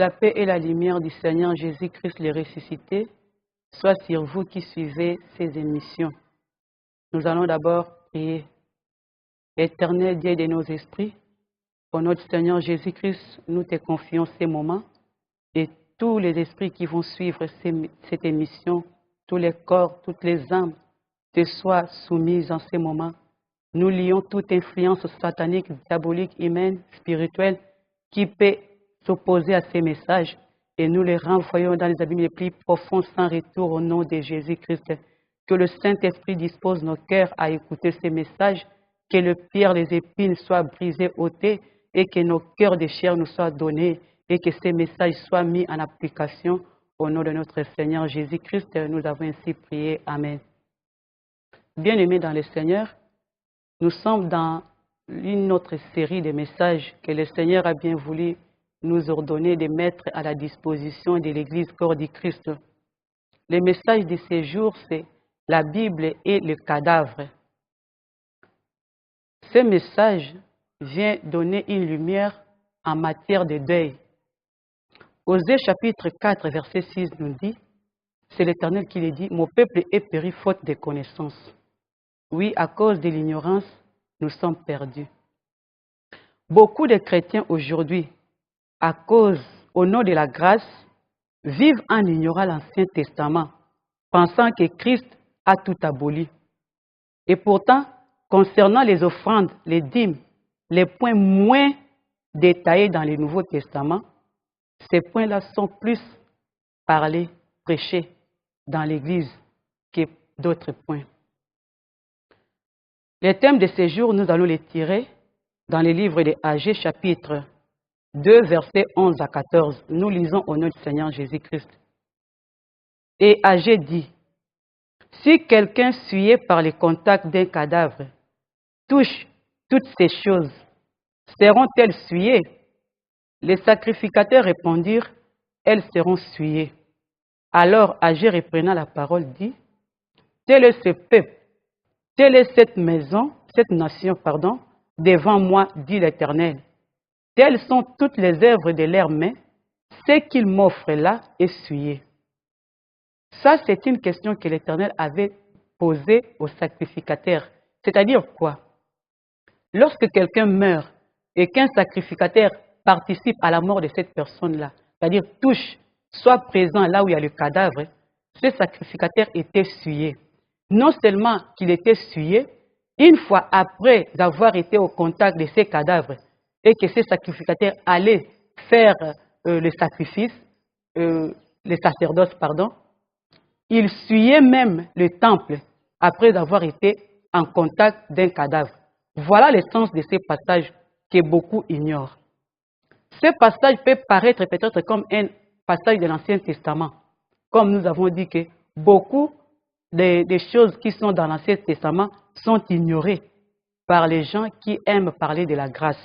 la paix et la lumière du Seigneur Jésus-Christ le ressuscité soient sur vous qui suivez ces émissions. Nous allons d'abord prier. Éternel Dieu de nos esprits, au nom du Seigneur Jésus-Christ, nous te confions ces moments et tous les esprits qui vont suivre cette émission, tous les corps, toutes les âmes te soient soumises en ces moments. Nous lions toute influence satanique, diabolique, humaine, spirituelle qui peut s'opposer à ces messages et nous les renvoyons dans les abîmes les plus profonds sans retour au nom de Jésus-Christ. Que le Saint-Esprit dispose nos cœurs à écouter ces messages, que le pierre, les épines soient brisées, ôtées et que nos cœurs de chair nous soient donnés et que ces messages soient mis en application au nom de notre Seigneur Jésus-Christ. Nous avons ainsi prié. Amen. Bien-aimés dans le Seigneur, nous sommes dans une autre série de messages que le Seigneur a bien voulu nous ordonner de mettre à la disposition de l'Église corps du Christ. Le message de ces jours, c'est la Bible et le cadavre. Ce message vient donner une lumière en matière de deuil. Osée chapitre 4, verset 6 nous dit, c'est l'Éternel qui le dit, « Mon peuple est péri faute de connaissance. » Oui, à cause de l'ignorance, nous sommes perdus. Beaucoup de chrétiens aujourd'hui, au nom de la grâce, vivent en ignorant l'Ancien Testament, pensant que Christ a tout aboli. Et pourtant, concernant les offrandes, les dîmes, les points moins détaillés dans le Nouveau Testament, ces points-là sont plus parlés, prêchés dans l'Église que d'autres points. Les thèmes de ces jours, nous allons les tirer dans les livres de Agé, chapitre 2, versets 11 à 14. Nous lisons au nom du Seigneur Jésus-Christ. Et Agé dit, « Si quelqu'un souillé par le contact d'un cadavre touche toutes ces choses, seront-elles souillées ?» Les sacrificateurs répondirent, « Elles seront souillées. » Alors Agé reprenant la parole dit, « Tel est ce peuple, telle est cette nation, devant moi, dit l'Éternel. Telles sont toutes les œuvres de leurs mains, ce qu'ils m'offrent là est souillé. » Ça, c'est une question que l'Éternel avait posée aux sacrificateurs. C'est-à-dire quoi? Lorsque quelqu'un meurt et qu'un sacrificateur participe à la mort de cette personne-là, c'est-à-dire touche, soit présent là où il y a le cadavre, ce sacrificateur était souillé. Non seulement qu'il était souillé, une fois après avoir été au contact de ces cadavres et que ces sacrificateurs allaient faire le sacrifice, le sacerdoce, ils suivaient même le temple après avoir été en contact d'un cadavre. Voilà le sens de ces passages que beaucoup ignorent. Ce passage peut paraître peut-être comme un passage de l'Ancien Testament. Comme nous avons dit que beaucoup des choses qui sont dans l'Ancien Testament sont ignorées par les gens qui aiment parler de la grâce.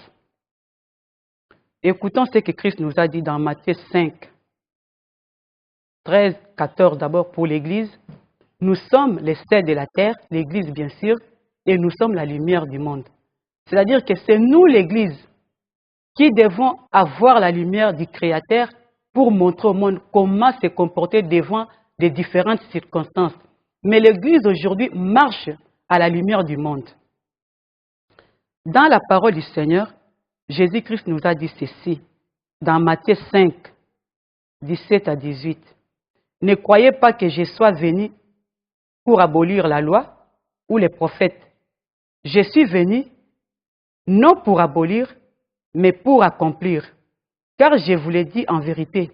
Écoutons ce que Christ nous a dit dans Matthieu 5, 13, 14 d'abord pour l'Église. Nous sommes les sels de la terre, l'Église bien sûr, et nous sommes la lumière du monde. C'est-à-dire que c'est nous l'Église qui devons avoir la lumière du Créateur pour montrer au monde comment se comporter devant des différentes circonstances. Mais l'Église aujourd'hui marche à la lumière du monde. Dans la parole du Seigneur, Jésus-Christ nous a dit ceci, dans Matthieu 5, 17 à 18. « Ne croyez pas que je sois venu pour abolir la loi ou les prophètes. Je suis venu non pour abolir, mais pour accomplir. Car je vous l'ai dit en vérité,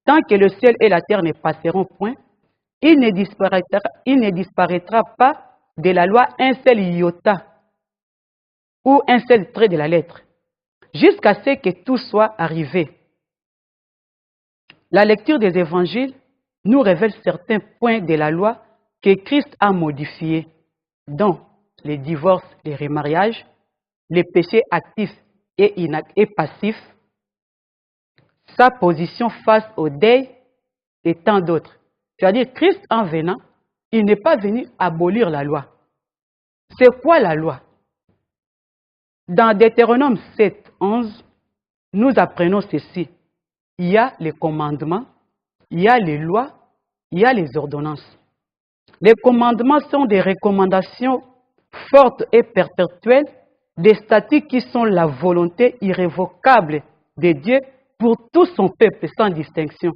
tant que le ciel et la terre ne passeront point, il ne disparaîtra pas de la loi un seul iota ou un seul trait de la lettre, jusqu'à ce que tout soit arrivé. » La lecture des évangiles nous révèle certains points de la loi que Christ a modifiés, dont les divorces, les remariages, les péchés actifs et passifs, sa position face au deuil et tant d'autres. C'est-à-dire, Christ en venant, il n'est pas venu abolir la loi. C'est quoi la loi? Dans Deutéronome 7, 11, nous apprenons ceci. il y a les commandements, il y a les lois, il y a les ordonnances. Les commandements sont des recommandations fortes et perpétuelles, des statuts qui sont la volonté irrévocable de Dieu pour tout son peuple sans distinction,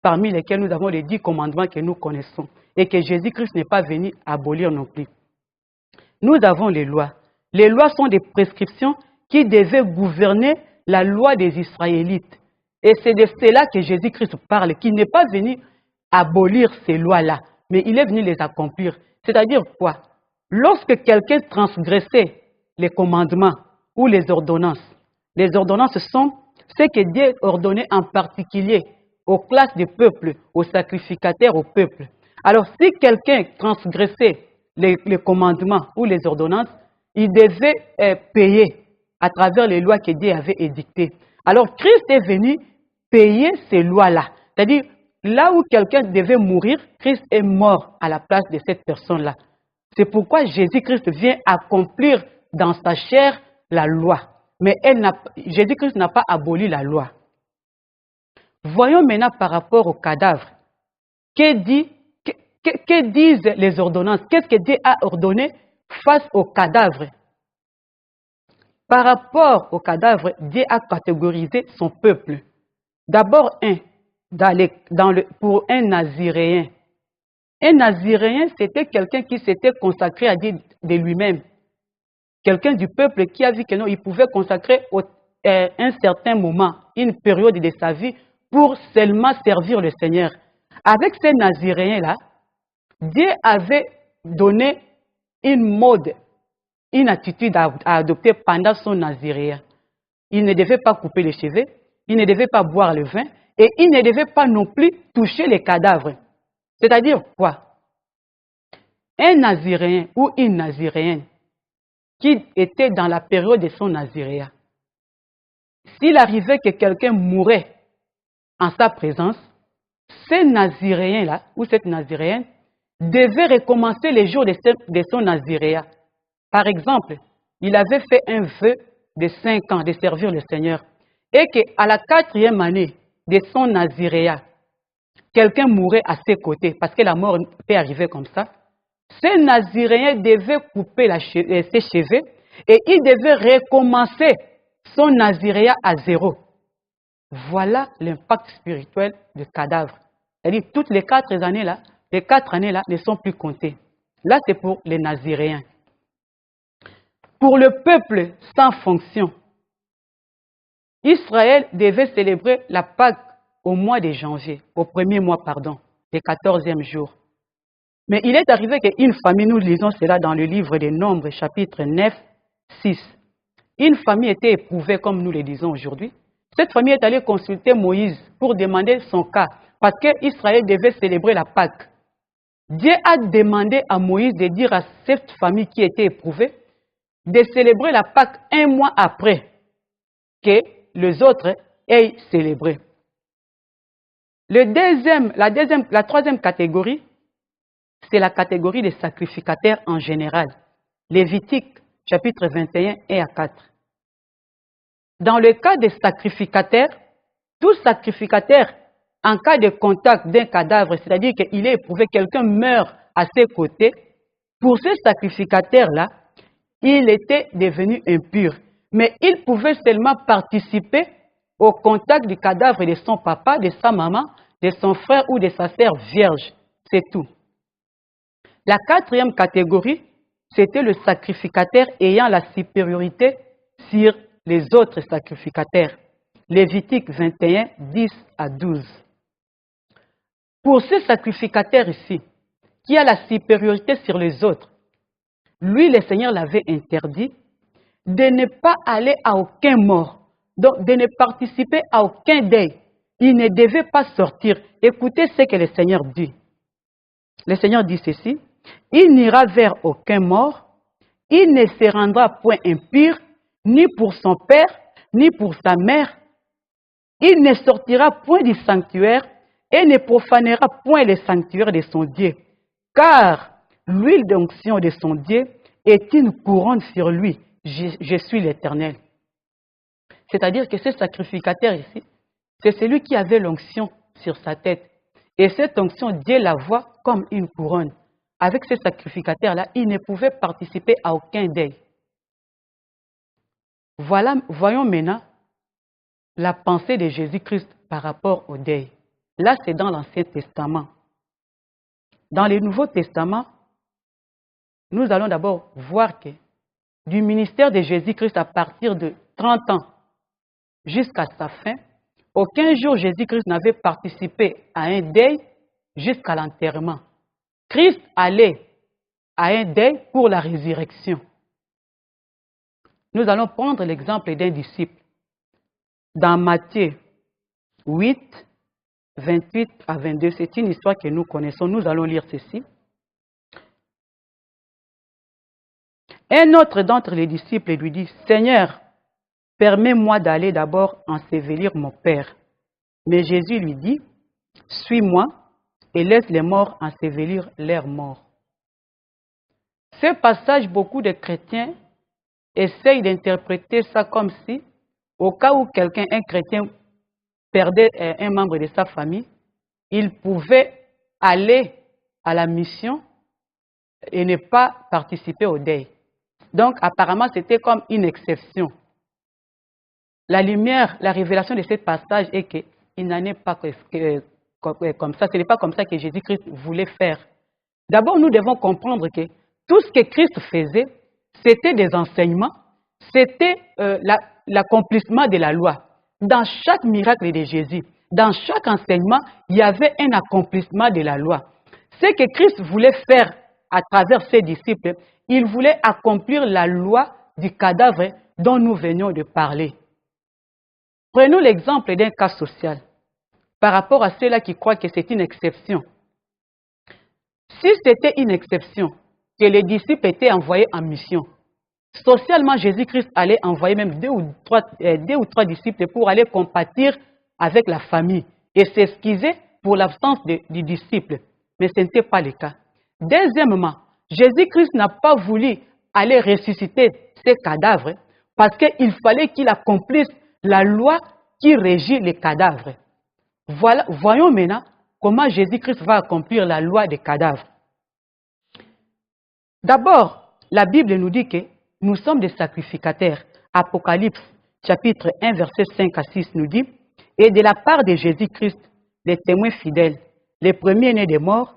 parmi lesquels nous avons les 10 commandements que nous connaissons et que Jésus-Christ n'est pas venu abolir non plus. Nous avons les lois. Les lois sont des prescriptions qui devaient gouverner la loi des Israélites. Et c'est de cela que Jésus-Christ parle, qui n'est pas venu abolir ces lois-là, mais il est venu les accomplir. C'est-à-dire quoi? Lorsque quelqu'un transgressait les commandements ou les ordonnances sont ce que Dieu ordonnait en particulier aux classes du peuple, aux sacrificataires au peuple. Alors si quelqu'un transgressait les commandements ou les ordonnances, il devait payer à travers les lois que Dieu avait édictées. Alors Christ est venu payer ces lois-là. C'est-à-dire, là où quelqu'un devait mourir, Christ est mort à la place de cette personne-là. C'est pourquoi Jésus-Christ vient accomplir dans sa chair la loi. Mais Jésus-Christ n'a pas aboli la loi. Voyons maintenant par rapport aux cadavres. Que disent les ordonnances? Qu'est-ce que Dieu a ordonné face aux cadavres? Par rapport aux cadavres, Dieu a catégorisé son peuple. D'abord, pour un Naziréen. Un Naziréen, c'était quelqu'un qui s'était consacré à Dieu de lui-même. Quelqu'un du peuple qui a vu que non, il pouvait consacrer un certain moment, une période de sa vie pour seulement servir le Seigneur. Avec ces Naziréens-là, Dieu avait donné une mode, une attitude à adopter pendant son Naziréen. Il ne devait pas couper les cheveux, il ne devait pas boire le vin et il ne devait pas non plus toucher les cadavres. C'est-à-dire quoi? Un Naziréen ou une Naziréenne qui était dans la période de son Naziréen, s'il arrivait que quelqu'un mourait en sa présence, ce Naziréen-là ou cette Naziréenne devait recommencer les jours de son Naziréen. Par exemple, il avait fait un vœu de 5 ans de servir le Seigneur et qu'à la 4e année de son Naziréen, quelqu'un mourait à ses côtés parce que la mort peut arriver comme ça. Ce Naziréen devait couper ses cheveux et il devait recommencer son Naziréen à 0. Voilà l'impact spirituel du cadavre. C'est-à-dire toutes les 4 années-là, les 4 années-là ne sont plus comptées. Là, c'est pour les Naziréens. Pour le peuple sans fonction, Israël devait célébrer la Pâque au mois de janvier, au premier mois, pardon, le 14e jour. Mais il est arrivé qu'une famille, nous lisons cela dans le livre des Nombres, chapitre 9, 6. Une famille était éprouvée, comme nous le disons aujourd'hui. Cette famille est allée consulter Moïse pour demander son cas, parce qu'Israël devait célébrer la Pâque. Dieu a demandé à Moïse de dire à cette famille qui était éprouvée de célébrer la Pâque 1 mois après que les autres aient célébré. La troisième catégorie, c'est la catégorie des sacrificataires en général. Lévitique, chapitre 21 et à 4. Dans le cas des sacrificataires, tout sacrificateur, en cas de contact d'un cadavre, c'est-à-dire qu'il est éprouvé, quelqu'un meurt à ses côtés, pour ce sacrificateur-là, il était devenu impur. Mais il pouvait seulement participer au contact du cadavre de son papa, de sa maman, de son frère ou de sa sœur vierge. C'est tout. La 4e catégorie, c'était le sacrificateur ayant la supériorité sur les autres sacrificateurs. Lévitique 21, 10 à 12. Pour ce sacrificateur ici, qui a la supériorité sur les autres, lui, le Seigneur l'avait interdit de ne pas aller à aucun mort, donc de ne participer à aucun deuil. Il ne devait pas sortir. Écoutez ce que le Seigneur dit. Le Seigneur dit ceci: il n'ira vers aucun mort, il ne se rendra point impur, ni pour son père, ni pour sa mère. Il ne sortira point du sanctuaire et ne profanera point le sanctuaire de son Dieu, car l'huile d'onction de son Dieu est une couronne sur lui. Je suis l'Éternel. C'est-à-dire que ce sacrificateur ici, c'est celui qui avait l'onction sur sa tête. Et cette onction, Dieu la voit comme une couronne. Avec ces sacrificataires-là, il ne pouvait participer à aucun deuil. Voilà, voyons maintenant la pensée de Jésus-Christ par rapport au deuil. Là, c'est dans l'Ancien Testament. Dans le Nouveau Testament, nous allons d'abord voir que du ministère de Jésus-Christ à partir de 30 ans jusqu'à sa fin, aucun jour Jésus-Christ n'avait participé à un deuil jusqu'à l'enterrement. Christ allait à un deuil pour la résurrection. Nous allons prendre l'exemple d'un disciple. Dans Matthieu 8, 28 à 22, c'est une histoire que nous connaissons. Nous allons lire ceci. Un autre d'entre les disciples lui dit, « Seigneur, permets-moi d'aller d'abord ensevelir mon père. » Mais Jésus lui dit, « Suis-moi et laisse les morts ensevelir leurs morts. » Ce passage, beaucoup de chrétiens essayent d'interpréter ça comme si, au cas où quelqu'un, un chrétien, perdait un membre de sa famille, il pouvait aller à la mission et ne pas participer au deuil. Donc, apparemment, c'était comme une exception. La lumière, la révélation de ce passage est qu'il n'en est pas comme ça. Ce n'est pas comme ça que Jésus-Christ voulait faire. D'abord, nous devons comprendre que tout ce que Christ faisait, c'était des enseignements, c'était l'accomplissement de la loi. Dans chaque miracle de Jésus, dans chaque enseignement, il y avait un accomplissement de la loi. Ce que Christ voulait faire à travers ses disciples, il voulait accomplir la loi du cadavre dont nous venions de parler. Prenons l'exemple d'un cas social par rapport à ceux-là qui croient que c'est une exception. Si c'était une exception, que les disciples étaient envoyés en mission, socialement, Jésus-Christ allait envoyer même deux ou trois disciples pour aller compatir avec la famille et s'excuser pour l'absence du disciple. Mais ce n'était pas le cas. Deuxièmement, Jésus-Christ n'a pas voulu aller ressusciter ces cadavres parce qu'il fallait qu'il accomplisse la loi qui régit les cadavres. Voilà, voyons maintenant comment Jésus-Christ va accomplir la loi des cadavres. D'abord, la Bible nous dit que nous sommes des sacrificataires. Apocalypse, chapitre 1, verset 5 à 6 nous dit, « Et de la part de Jésus-Christ, les témoins fidèles, les premiers-nés des morts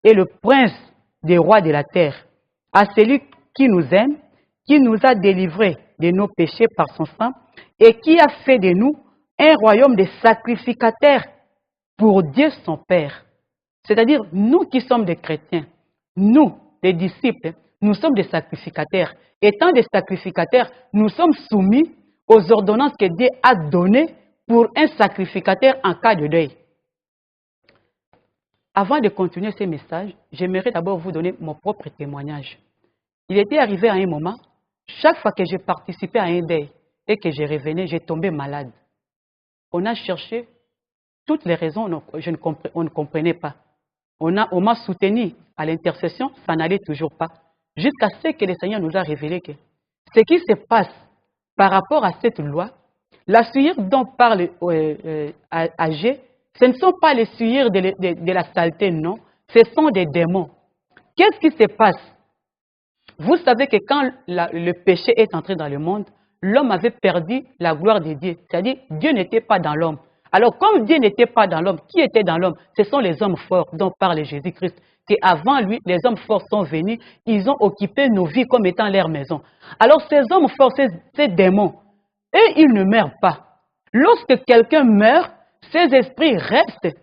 et le prince des rois de la terre, à celui qui nous aime, qui nous a délivrés de nos péchés par son sang et qui a fait de nous un royaume de sacrificateurs pour Dieu son Père. » C'est-à-dire, nous qui sommes des chrétiens, nous, les disciples, nous sommes des sacrificateurs. Étant des sacrificateurs, nous sommes soumis aux ordonnances que Dieu a données pour un sacrificateur en cas de deuil. Avant de continuer ce message, j'aimerais d'abord vous donner mon propre témoignage. Il était arrivé à un moment, chaque fois que j'ai participé à un deuil et que je revenais, j'ai tombé malade. On a cherché toutes les raisons, on ne comprenait pas. On m'a soutenu à l'intercession, ça n'allait toujours pas. Jusqu'à ce que le Seigneur nous a révélé que ce qui se passe par rapport à cette loi, la souillure dont parle Agé, ce ne sont pas les souillures de la saleté, non. Ce sont des démons. Qu'est-ce qui se passe? Vous savez que quand le péché est entré dans le monde, l'homme avait perdu la gloire de Dieu. C'est-à-dire, Dieu n'était pas dans l'homme. Alors, comme Dieu n'était pas dans l'homme, qui était dans l'homme? Ce sont les hommes forts dont parle Jésus-Christ. Qu'avant lui, les hommes forts sont venus, ils ont occupé nos vies comme étant leur maison. Alors, ces hommes forts, ces démons, eux, ils ne meurent pas. Lorsque quelqu'un meurt, ces esprits restent.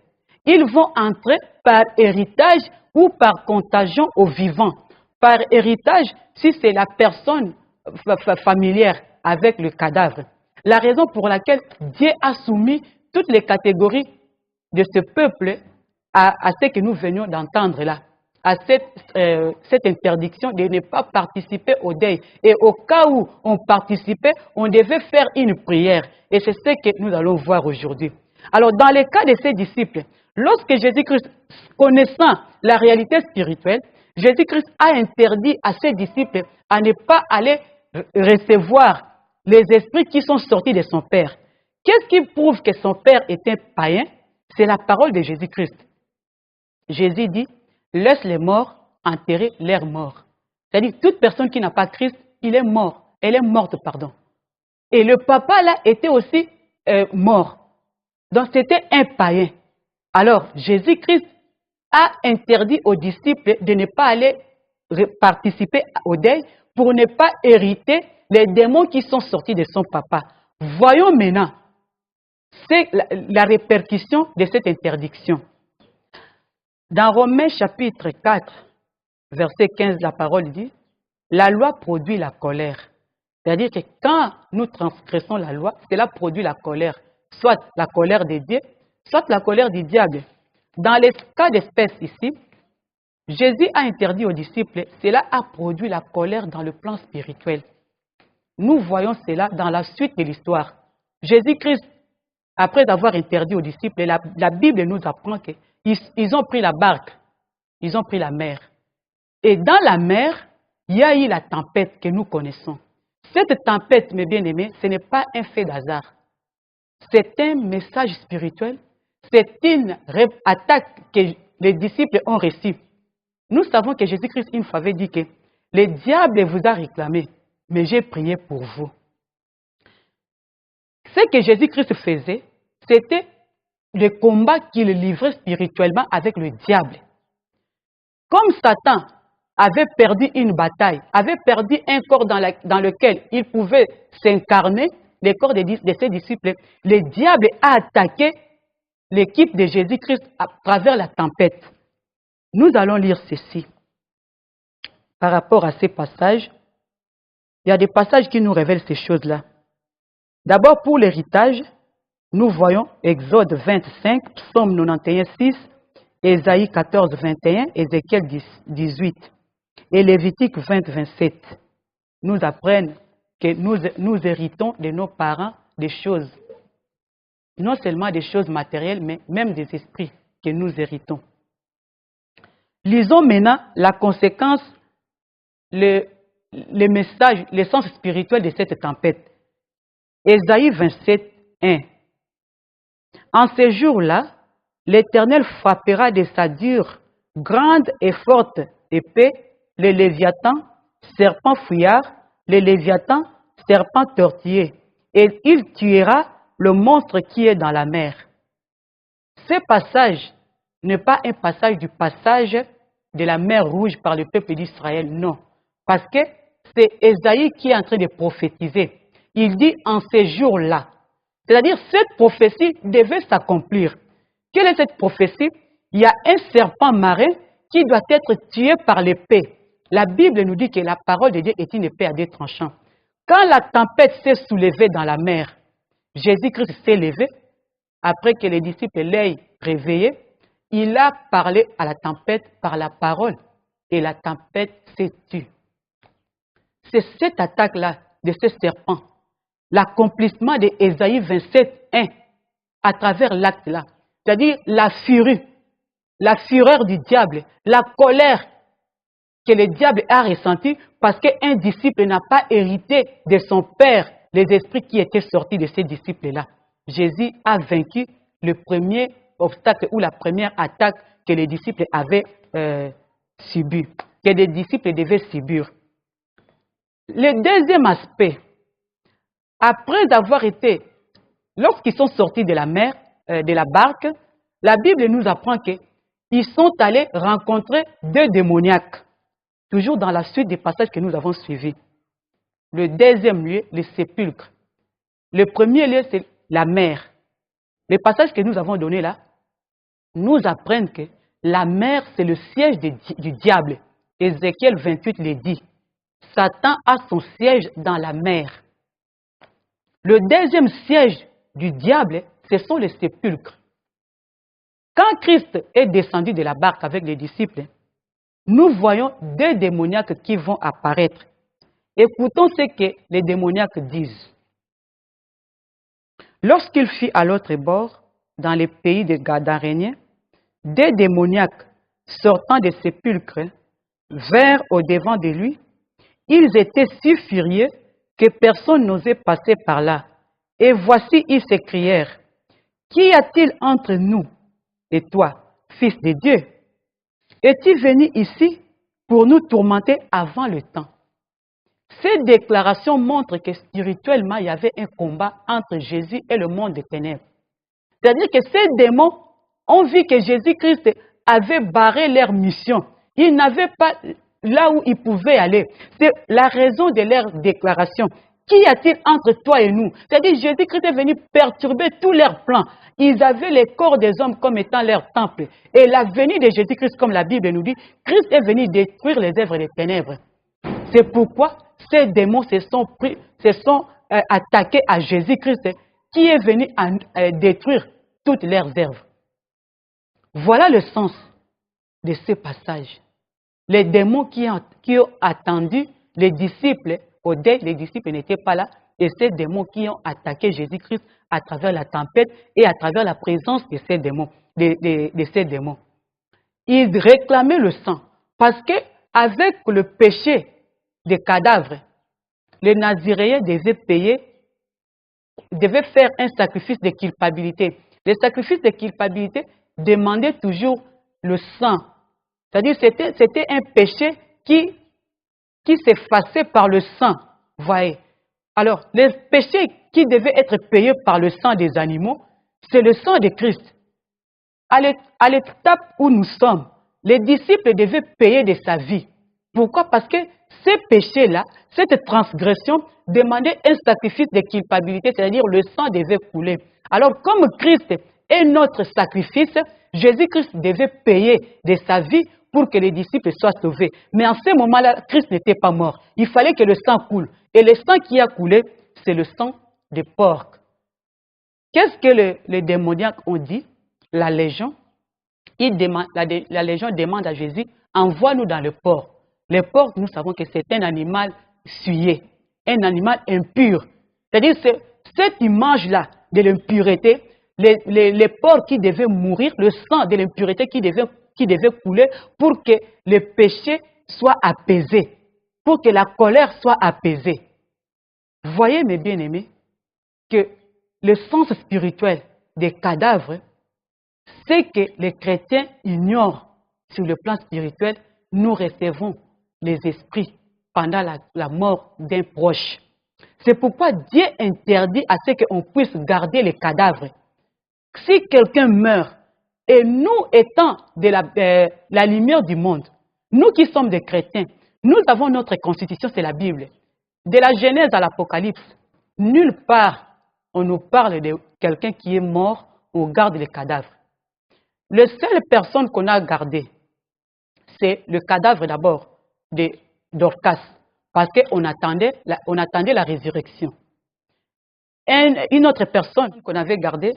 Ils vont entrer par héritage ou par contagion aux vivants. Par héritage, si c'est la personne familière avec le cadavre. La raison pour laquelle Dieu a soumis toutes les catégories de ce peuple à ce que nous venions d'entendre là, à cette interdiction de ne pas participer au deuil. Et au cas où on participait, on devait faire une prière. Et c'est ce que nous allons voir aujourd'hui. Alors, dans le cas de ces disciples, lorsque Jésus-Christ, connaissant la réalité spirituelle, Jésus-Christ a interdit à ses disciples à ne pas aller recevoir les esprits qui sont sortis de son Père. Qu'est-ce qui prouve que son père était païen? C'est la parole de Jésus-Christ. Jésus dit, laisse les morts enterrer leurs morts. C'est-à-dire, toute personne qui n'a pas Christ, il est mort. Elle est morte, pardon. Et le papa, là, était aussi mort. Donc, c'était un païen. Alors, Jésus-Christ a interdit aux disciples de ne pas aller participer au deuil pour ne pas hériter les démons qui sont sortis de son papa. Voyons maintenant, c'est la répercussion de cette interdiction. Dans Romains chapitre 4, verset 15, la parole dit, la loi produit la colère. C'est-à-dire que quand nous transgressons la loi, cela produit la colère, soit la colère de Dieu, soit la colère du diable. Dans les cas d'espèce ici, Jésus a interdit aux disciples, cela a produit la colère dans le plan spirituel. Nous voyons cela dans la suite de l'histoire. Jésus-Christ, après avoir interdit aux disciples, la Bible nous apprend qu'ils ont pris la barque, ils ont pris la mer. Et dans la mer, il y a eu la tempête que nous connaissons. Cette tempête, mes bien-aimés, ce n'est pas un fait d'hasard. C'est un message spirituel, c'est une attaque que les disciples ont reçue. Nous savons que Jésus-Christ, une fois, avait dit que le diable vous a réclamé, mais j'ai prié pour vous. Ce que Jésus-Christ faisait, c'était le combat qu'il livrait spirituellement avec le diable. Comme Satan avait perdu une bataille, avait perdu un corps dans lequel il pouvait s'incarner, le corps de ses disciples, le diable a attaqué l'équipe de Jésus-Christ à travers la tempête. Nous allons lire ceci. Par rapport à ces passages, il y a des passages qui nous révèlent ces choses-là. D'abord, pour l'héritage, nous voyons Exode 25, Psaume 91, 6, Ésaïe 14, 21, Ézéchiel 18 et Lévitique 20, 27. Nous apprennent que nous héritons de nos parents des choses, non seulement des choses matérielles, mais même des esprits que nous héritons. Lisons maintenant la conséquence, le message, le sens spirituel de cette tempête. Ésaïe 27, 1. En ces jours-là, l'Éternel frappera de sa dure, grande et forte épée le Léviathan, serpent fouillard, le Léviathan, serpent tortillé, et il tuera le monstre qui est dans la mer. Ce passage n'est pas un passage du passage de la mer Rouge par le peuple d'Israël, non. Parce que c'est Ésaïe qui est en train de prophétiser. Il dit en ces jours-là. C'est-à-dire cette prophétie devait s'accomplir. Quelle est cette prophétie? Il y a un serpent marin qui doit être tué par l'épée. La Bible nous dit que la parole de Dieu est une épée à deux tranchants. Quand la tempête s'est soulevée dans la mer, Jésus-Christ s'est levé, après que les disciples l'aient réveillé, il a parlé à la tempête par la parole et la tempête s'est tue. C'est cette attaque-là de ce serpent, l'accomplissement de Ésaïe 27, 1, à travers l'acte-là, c'est-à-dire la furie, la fureur du diable, la colère que le diable a ressentie parce qu'un disciple n'a pas hérité de son père les esprits qui étaient sortis de ces disciples-là. Jésus a vaincu le premier obstacle ou la première attaque que les disciples avaient subie, que les disciples devaient subir. Le deuxième aspect, après avoir été, lorsqu'ils sont sortis de la mer, de la barque, la Bible nous apprend qu'ils sont allés rencontrer deux démoniaques, toujours dans la suite des passages que nous avons suivis. Le deuxième lieu, le sépulcre. Le premier lieu, c'est la mer. Les passages que nous avons donnés là nous apprennent que la mer, c'est le siège du diable. Ézéchiel 28 le dit. Satan a son siège dans la mer. Le deuxième siège du diable, ce sont les sépulcres. Quand Christ est descendu de la barque avec les disciples, nous voyons deux démoniaques qui vont apparaître. Écoutons ce que les démoniaques disent. Lorsqu'il fut à l'autre bord, dans les pays des Gadaréniens, deux démoniaques sortant des sépulcres vinrent au-devant de lui. Ils étaient si furieux que personne n'osait passer par là. Et voici, ils s'écrièrent, qu'y a-t-il entre nous et toi, fils de Dieu? Es-tu venu ici pour nous tourmenter avant le temps? Ces déclarations montrent que spirituellement, il y avait un combat entre Jésus et le monde des ténèbres. C'est-à-dire que ces démons ont vu que Jésus-Christ avait barré leur mission. Ils n'avaient pas là où ils pouvaient aller. C'est la raison de leur déclaration. Qu'y a-t-il entre toi et nous? C'est-à-dire que Jésus-Christ est venu perturber tous leurs plans. Ils avaient les corps des hommes comme étant leur temple. Et la venue de Jésus-Christ, comme la Bible nous dit, Christ est venu détruire les œuvres des ténèbres. C'est pourquoi ces démons se sont attaqués à Jésus-Christ qui est venu détruire toutes leurs œuvres. Voilà le sens de ce passage. Les démons qui ont attendu les disciples, au deuil, les disciples n'étaient pas là, et ces démons qui ont attaqué Jésus-Christ à travers la tempête et à travers la présence de ces démons. Ils réclamaient le sang, parce que avec le péché des cadavres, les Naziréens devaient faire un sacrifice de culpabilité. Le sacrifice de culpabilité demandait toujours le sang. C'est-à-dire que c'était un péché qui s'effaçait par le sang. Voyez. Alors, les péchés qui devaient être payés par le sang des animaux, c'est le sang de Christ. À l'étape où nous sommes, les disciples devaient payer de sa vie. Pourquoi? Parce que ces péchés-là, cette transgression demandait un sacrifice de culpabilité, c'est-à-dire le sang devait couler. Alors, comme Christ est notre sacrifice, Jésus-Christ devait payer de sa vie pour que les disciples soient sauvés. Mais en ce moment-là, Christ n'était pas mort. Il fallait que le sang coule. Et le sang qui a coulé, c'est le sang des porcs. Qu'est-ce que les démoniaques ont dit? La Légion, la Légion demande à Jésus, envoie-nous dans le porc. Le porc, nous savons que c'est un animal souillé, un animal impur. C'est-à-dire cette image-là de l'impureté, les porcs qui devaient mourir, le sang de l'impureté qui devait couler pour que le péché soit apaisé, pour que la colère soit apaisée. Voyez, mes bien-aimés, que le sens spirituel des cadavres, c'est que les chrétiens ignorent sur le plan spirituel, nous recevons les esprits pendant la mort d'un proche. C'est pourquoi Dieu interdit à ce qu'on puisse garder les cadavres. Si quelqu'un meurt, et nous étant de la lumière du monde, nous qui sommes des chrétiens, nous avons notre constitution, c'est la Bible. De la Genèse à l'Apocalypse, nulle part on nous parle de quelqu'un qui est mort, on garde les cadavres. La seule personne qu'on a gardée, c'est le cadavre d'abord de Dorcas, parce qu'on attendait la résurrection. Une autre personne qu'on avait gardée,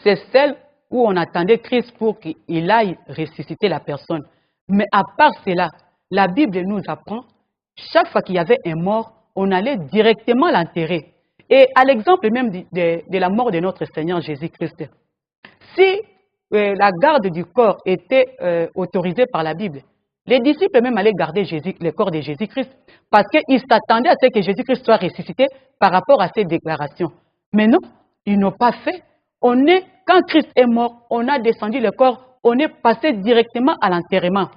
c'est celle où on attendait Christ pour qu'il aille ressusciter la personne. Mais à part cela, la Bible nous apprend, chaque fois qu'il y avait un mort, on allait directement l'enterrer. Et à l'exemple même de la mort de notre Seigneur Jésus-Christ, si la garde du corps était autorisée par la Bible, les disciples même allaient garder le corps de Jésus-Christ parce qu'ils s'attendaient à ce que Jésus-Christ soit ressuscité par rapport à ces déclarations. Mais non, ils n'ont pas fait. Quand Christ est mort, on a descendu le corps, on est passé directement à l'enterrement.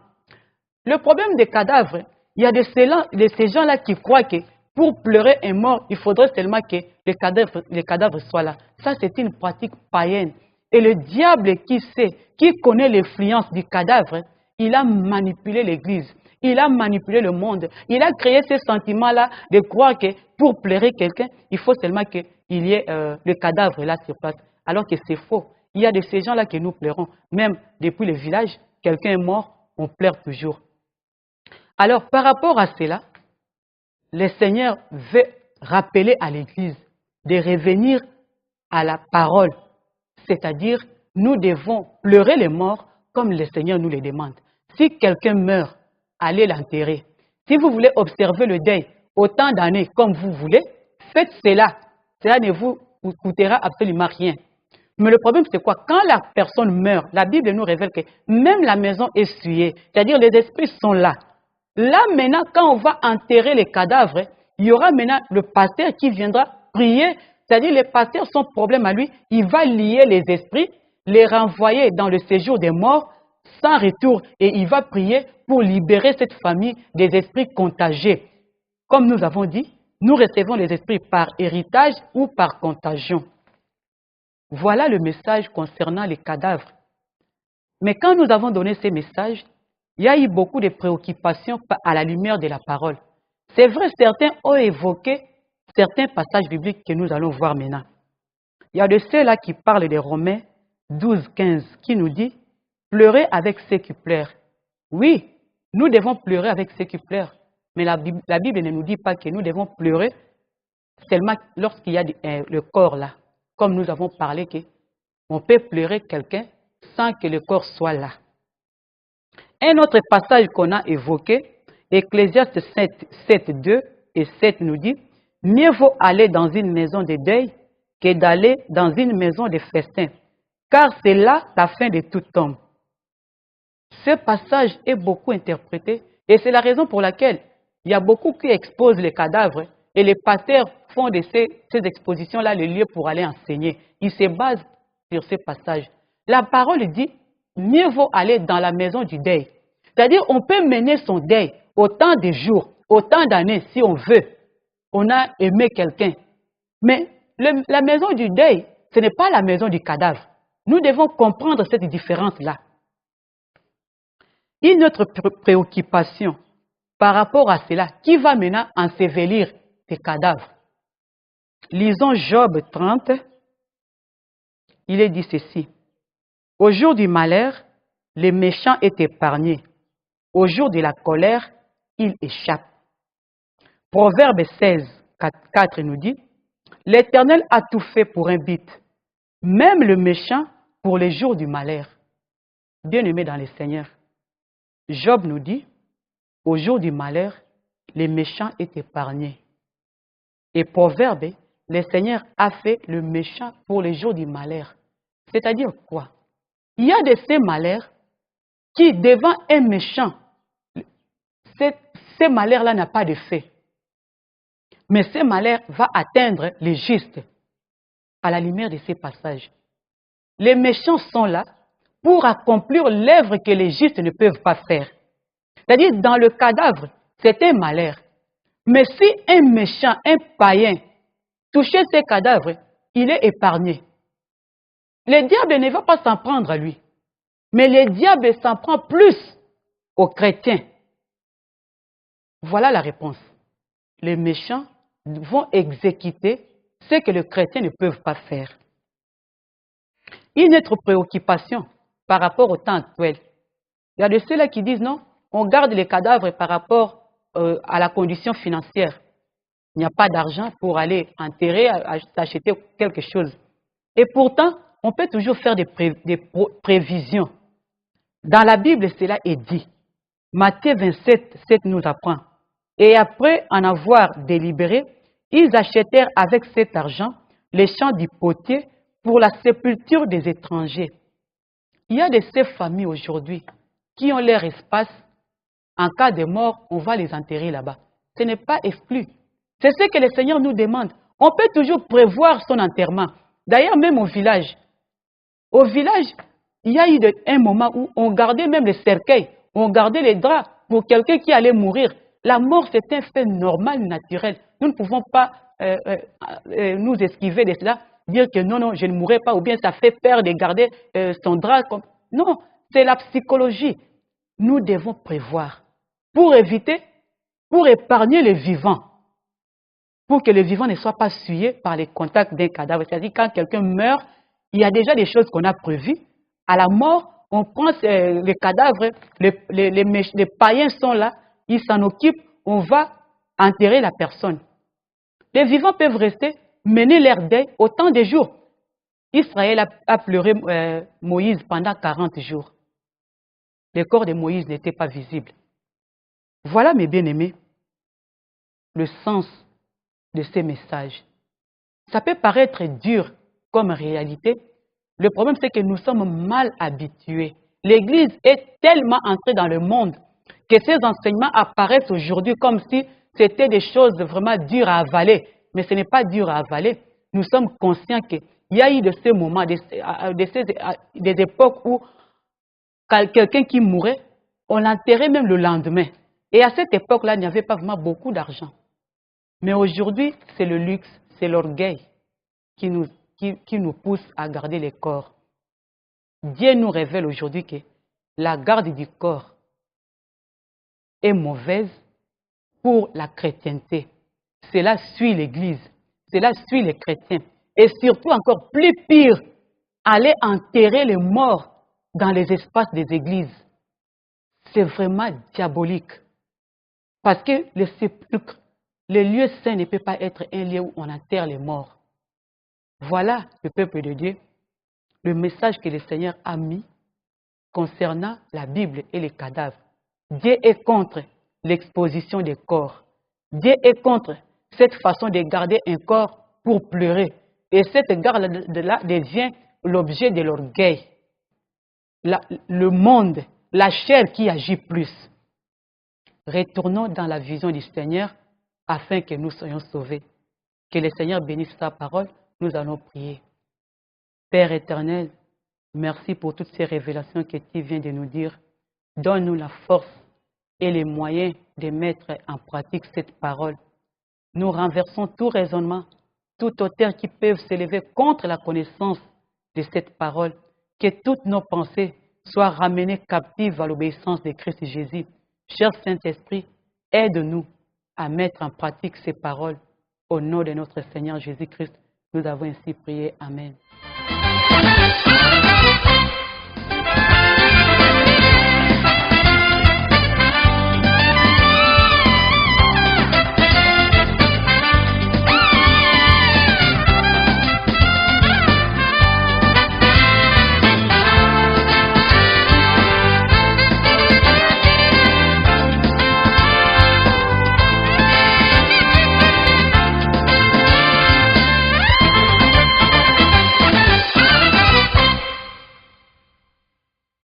Le problème des cadavres, il y a de ces gens-là qui croient que pour pleurer un mort, il faudrait seulement que les cadavres soient là. Ça, c'est une pratique païenne. Et le diable qui connaît l'influence du cadavre, il a manipulé l'Église, il a manipulé le monde, il a créé ce sentiment-là de croire que pour pleurer quelqu'un, il faut seulement qu'il y ait le cadavre là sur place. Alors que c'est faux. Il y a de ces gens-là que nous pleurons. Même depuis le village, quelqu'un est mort, on pleure toujours. Alors, par rapport à cela, le Seigneur veut rappeler à l'Église de revenir à la parole. C'est-à-dire, nous devons pleurer les morts comme le Seigneur nous le demande. Si quelqu'un meurt, allez l'enterrer. Si vous voulez observer le deuil autant d'années comme vous voulez, faites cela. Cela ne vous coûtera absolument rien. Mais le problème, c'est quoi? Quand la personne meurt, la Bible nous révèle que même la maison est souillée. C'est-à-dire, les esprits sont là. Là, maintenant, quand on va enterrer les cadavres, il y aura maintenant le pasteur qui viendra prier C'est-à-dire les pasteurs, son problème à lui, il va lier les esprits, les renvoyer dans le séjour des morts sans retour et il va prier pour libérer cette famille des esprits contagieux. Comme nous avons dit, nous recevons les esprits par héritage ou par contagion. Voilà le message concernant les cadavres. Mais quand nous avons donné ces messages, il y a eu beaucoup de préoccupations à la lumière de la parole. C'est vrai, certains ont évoqué certains passages bibliques que nous allons voir maintenant. Il y a de ceux-là qui parlent de Romains 12, 15, qui nous dit « Pleurez avec ceux qui pleurent ». Oui, nous devons pleurer avec ceux qui pleurent. Mais la Bible ne nous dit pas que nous devons pleurer seulement lorsqu'il y a le corps là. Comme nous avons parlé qu'on peut pleurer quelqu'un sans que le corps soit là. Un autre passage qu'on a évoqué, Ecclésiaste 7, 2 et 7 nous dit « Mieux vaut aller dans une maison de deuil que d'aller dans une maison de festin, car c'est là la fin de tout homme. » Ce passage est beaucoup interprété et c'est la raison pour laquelle il y a beaucoup qui exposent les cadavres et les pasteurs font de ces expositions-là le lieu pour aller enseigner. Ils se basent sur ce passage. La parole dit « Mieux vaut aller dans la maison du deuil ». C'est-à-dire on peut mener son deuil autant de jours, autant d'années si on veut. On a aimé quelqu'un. Mais la maison du deuil, ce n'est pas la maison du cadavre. Nous devons comprendre cette différence-là. Une autre préoccupation par rapport à cela, qui va maintenant ensevelir ces cadavres? Lisons Job 30, il est dit ceci. Au jour du malheur, les méchants est épargné. Au jour de la colère, il échappe. Proverbe 16, 4 nous dit, l'Éternel a tout fait pour un but, même le méchant pour les jours du malheur. Bien-aimés dans le Seigneur, Job nous dit, au jour du malheur, les méchants est épargné. Et Proverbe, le Seigneur a fait le méchant pour les jours du malheur. C'est-à-dire quoi? Il y a de ces malheurs qui, devant un méchant, ce malheur-là n'a pas de fait. Mais ce malheur va atteindre les justes à la lumière de ces passages. Les méchants sont là pour accomplir l'œuvre que les justes ne peuvent pas faire. C'est-à-dire, dans le cadavre, c'est un malheur. Mais si un méchant, un païen, touchait ces cadavres, il est épargné. Le diable ne va pas s'en prendre à lui. Mais le diable s'en prend plus aux chrétiens. Voilà la réponse. Les méchants vont exécuter ce que les chrétiens ne peuvent pas faire. Une autre préoccupation par rapport au temps actuel. Il y a de ceux-là qui disent non, on garde les cadavres par rapport à la condition financière. Il n'y a pas d'argent pour aller enterrer, acheter quelque chose. Et pourtant, on peut toujours faire des prévisions. Dans la Bible, cela est dit. Matthieu 27, 7 nous apprend. Et après en avoir délibéré, ils achetèrent avec cet argent les champs du potier pour la sépulture des étrangers. Il y a de ces familles aujourd'hui qui ont leur espace. En cas de mort, on va les enterrer là-bas. Ce n'est pas exclu. C'est ce que le Seigneur nous demande. On peut toujours prévoir son enterrement. D'ailleurs, même au village. Au village, il y a eu un moment où on gardait même les cercueils, on gardait les draps pour quelqu'un qui allait mourir. La mort, c'est un fait normal, naturel. Nous ne pouvons pas nous esquiver de cela, dire que non, non, je ne mourrai pas, ou bien ça fait peur de garder son drap. Non, c'est la psychologie. Nous devons prévoir pour éviter, pour épargner les vivants, pour que les vivants ne soient pas souillés par les contacts d'un cadavre. C'est-à-dire quand quelqu'un meurt, il y a déjà des choses qu'on a prévues. À la mort, on prend les cadavres, les païens sont là, ils s'en occupent, on va enterrer la personne. Les vivants peuvent rester, mener leur deuil autant de jours. Israël a pleuré Moïse pendant 40 jours. Le corps de Moïse n'était pas visible. Voilà, mes bien-aimés, le sens de ces messages. Ça peut paraître dur comme réalité. Le problème, c'est que nous sommes mal habitués. L'Église est tellement entrée dans le monde que ces enseignements apparaissent aujourd'hui comme si c'était des choses vraiment dures à avaler. Mais ce n'est pas dur à avaler. nous sommes conscients qu'il y a eu de ces moments, des époques où quelqu'un qui mourait, on l'enterrait même le lendemain. Et à cette époque-là, il n'y avait pas vraiment beaucoup d'argent. Mais aujourd'hui, c'est le luxe, c'est l'orgueil qui nous pousse à garder les corps. Dieu nous révèle aujourd'hui que la garde du corps est mauvaise pour la chrétienté. Cela suit l'Église, cela suit les chrétiens. Et surtout encore plus pire, aller enterrer les morts dans les espaces des églises. C'est vraiment diabolique. Parce que le sépulcre, le lieu saint ne peut pas être un lieu où on enterre les morts. Voilà, le peuple de Dieu, le message que le Seigneur a mis concernant la Bible et les cadavres. Dieu est contre l'exposition des corps. Dieu est contre cette façon de garder un corps pour pleurer. Et cette garde-là devient l'objet de l'orgueil. Le monde, la chair qui agit plus. Retournons dans la vision du Seigneur afin que nous soyons sauvés. Que le Seigneur bénisse sa parole. Nous allons prier. Père éternel, merci pour toutes ces révélations que tu viens de nous dire. Donne-nous la force et les moyens de mettre en pratique cette parole. Nous renversons tout raisonnement, tout auteur qui peut s'élever contre la connaissance de cette parole. Que toutes nos pensées soient ramenées captives à l'obéissance de Christ Jésus. Cher Saint-Esprit, aide-nous à mettre en pratique ces paroles. Au nom de notre Seigneur Jésus-Christ, nous avons ainsi prié. Amen.